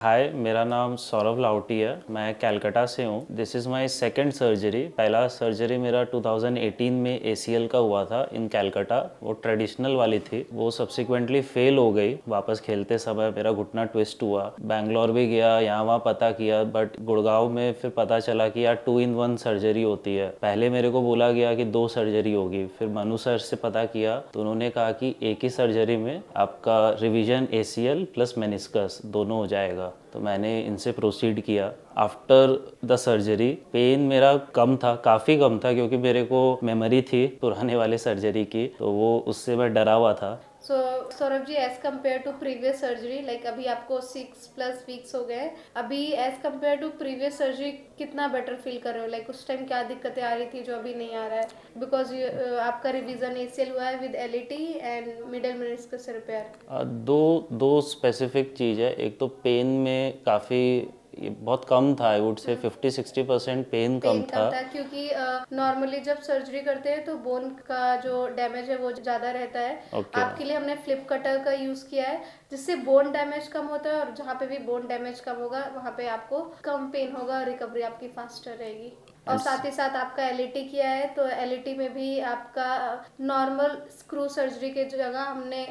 हाय, मेरा नाम सौरभ लाउटी है। मैं कलकत्ता से हूँ। This is my second surgery. पहला सर्जरी मेरा 2018 में एसीएल का हुआ था इन कलकत्ता। वो ट्रेडिशनल वाली थी, वो सब्सिक्वेंटली फेल हो गई। वापस खेलते समय मेरा घुटना ट्विस्ट हुआ। बैंगलोर भी गया, यहाँ वहाँ पता किया, बट गुड़गांव में फिर पता चला कि यार 2 in 1 सर्जरी होती है। पहले मेरे को बोला गया कि 2 सर्जरी होगी, फिर मनु सर से पता किया तो उन्होंने कहा कि एक ही सर्जरी में आपका रिवीजन एसीएल प्लस मेनिस्कस दोनों हो जाएगा। तो मैंने इनसे प्रोसीड किया। आफ्टर द सर्जरी पेन मेरा कम था, काफ़ी कम था, क्योंकि मेरे को मेमोरी थी पुराने वाले सर्जरी की, तो वो उससे मैं डरा हुआ था। So Saurabh ji, as compare to previous surgery, like अभी आपको 6+ वीक्स हो गए, अभी as compare to previous surgery कितना बेटर फील कर रहे हो? लाइक उस टाइम क्या दिक्कतें आ रही थी जो अभी नहीं आ रहा है? बिकॉज आपका रिवीजन एसीएल हुआ है with LET and middle meniscus repair. दो दो स्पेसिफिक चीज़ है। एक तो पेन में काफ़ी बहुत कम था, I would say 50-60% pen come pen था। कम था क्योंकि नॉर्मली जब सर्जरी करते हैं तो बोन का जो डैमेज है वो ज़्यादा रहता है। ओके। आपके लिए हमने फ्लिप कटर का यूज़ किया है, जिससे बोन डैमेज कम होता है, और जहाँ पे भी बोन डैमेज कम होगा वहाँ पे आपको कम पेन होगा और रिकवरी आपकी फास्टर रहेगी। और एंड साथ ही साथ आपका एलईटी किया है, तो एलईटी में भी आपका नॉर्मल स्क्रू सर्जरी के जगह हमने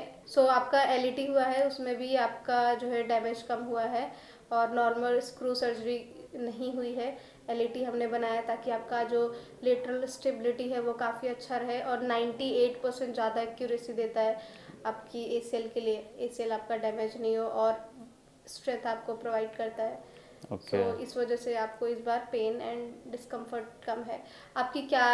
आपका एलईटी हुआ है, उसमें भी आपका जो है डैमेज कम हुआ है और नॉर्मल स्क्रू सर्जरी नहीं हुई है। एलईटी हमने बनाया ताकि आपका जो लेटरल स्टेबिलिटी है वो काफ़ी अच्छा रहे, और 98% ज़्यादा एक्यूरेसी देता है आपकी एसीएल के लिए। एसीएल आपका डैमेज नहीं हो और स्ट्रेंथ आपको प्रोवाइड करता है। ओके। इस वजह से आपको इस बार पेन एंड डिस्कम्फर्ट कम है। आपकी क्या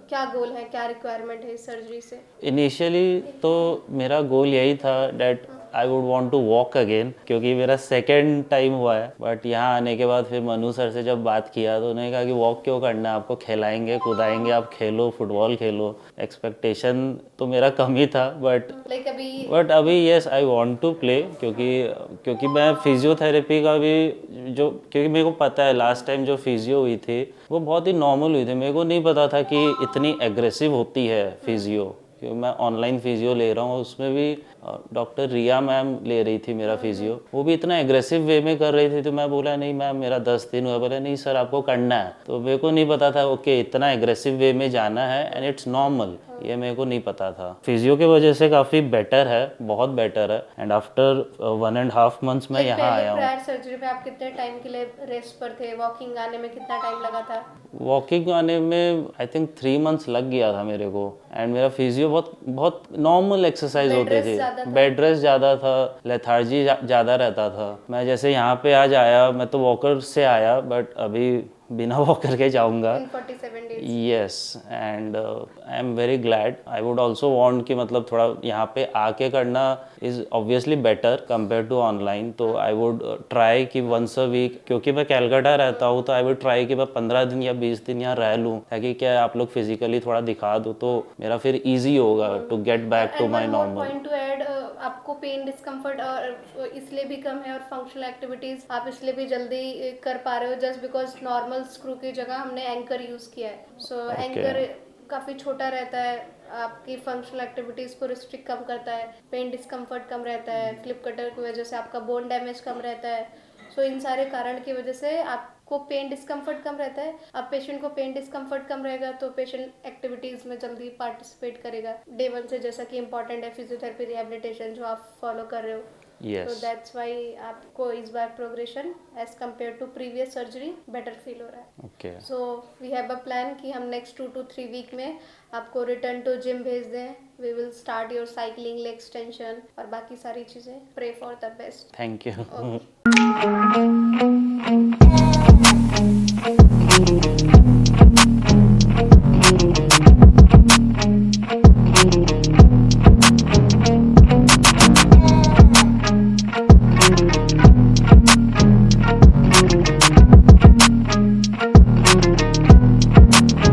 क्या गोल है, क्या रिक्वायरमेंट है इस सर्जरी से? इनिशियली तो मेरा गोल यही था that I would want to walk again, क्योंकि मेरा सेकेंड टाइम हुआ है। बट यहाँ आने के बाद फिर मनु सर से जब बात किया तो उन्होंने कहा कि वॉक क्यों करना है, आपको खिलाएंगे कुदाएंगे, आप खेलो, फुटबॉल खेलो। एक्सपेक्टेशन तो मेरा कम ही था, बट लाइक अभी yes I want to play, क्योंकि मैं फिजियोथेरेपी का भी जो, क्योंकि मेरे को पता है लास्ट टाइम जो फिजियो हुई थी वो बहुत ही नॉर्मल हुई थी। मेरे को नहीं पता था कि इतनी एग्रेसिव होती है फिजियो, क्योंकि मैं ऑनलाइन फिजियो ले रहा हूँ, उसमें भी डॉक्टर रिया मैम ले रही थी मेरा फिजियो, वो भी इतना एग्रेसिव वे में कर रही थी। तो मैं बोला नहीं मैम, मेरा 10 दिन हुआ। बोला नहीं सर, आपको करना है। तो मेरे को नहीं पता था ओके इतना एग्रेसिव वे में जाना है एंड इट्स नॉर्मल, ये मेरे को नहीं पता था। फिजियो की वजह से काफ़ी बेटर है, बहुत बेटर है। एंड आफ्टर 1.5 months मैं यहाँ पहले आया हूँ। प्रायर सर्जरी में आप कितने टाइम के लिए रेस्ट पर थे? वॉकिंग आने में कितना टाइम लगा था? वॉकिंग आने में आई थिंक 3 months लग गया था मेरे को। एंड मेरा फिजियो बहुत बहुत नॉर्मल एक्सरसाइज बेड होती रेस्ट थी। ज़्यादा था? बेड रेस्ट ज़्यादा था, लेथार्जी ज़्यादा रहता था। मैं जैसे यहाँ पे आज आया, मैं तो वॉकर से आया, बट अभी बिना वॉकर के जाऊँगा। In 47 days? Yes, and I am very glad. I would also want कि मतलब थोड़ा यहाँ पे आके करना is obviously better compare to online. तो आई वुड ट्राई कि वंस अ वीक, क्योंकि मैं कलकत्ता रहता हूँ, तो आई वुड ट्राई कि मैं 15 दिन या 20 दिन यहाँ रह लूँ, ताकि क्या आप लोग फिजिकली थोड़ा दिखा दो तो मेरा फिर ईजी होगा to get back to and my one more normal. Point to add, आपको पेन डिस्कम्फर्ट और इसलिए भी कम है, और फंक्शनल एक्टिविटीज आप इसलिए भी जल्दी कर पा रहे हो जस्ट बिकॉज नॉर्मल स्क्रू की जगह हमने एंकर यूज़ किया है। ओके। एंकर काफ़ी छोटा रहता है, आपकी फंक्शनल एक्टिविटीज़ को रिस्ट्रिक्ट कम करता है, पेन डिस्कम्फर्ट कम रहता है, फ्लिप कटर की वजह से आपका बोन डैमेज कम रहता है। इन सारे कारण की वजह से आपको पेन डिस्कम्फर्ट कम रहता है। अब पेशेंट को पेन डिस्कम्फर्ट कम रहेगा तो पेशेंट एक्टिविटीज़ में जल्दी पार्टिसिपेट करेगा डे 1 से, जैसा कि इंपॉर्टेंट है फिजियोथेरेपी रिहेबिलिटेशन जो आप फॉलो कर रहे हो। यस। दैट्स वाई आपको इस बार progression as compare to previous surgery better feel हो रहा है। Okay. We have a plan कि हम नेक्स्ट 2 to 3 वीक में आपको रिटर्न टू जिम भेज दें। We will start your cycling, leg extension और बाकी सारी चीज़ें। Pray for the best. Thank you. Okay.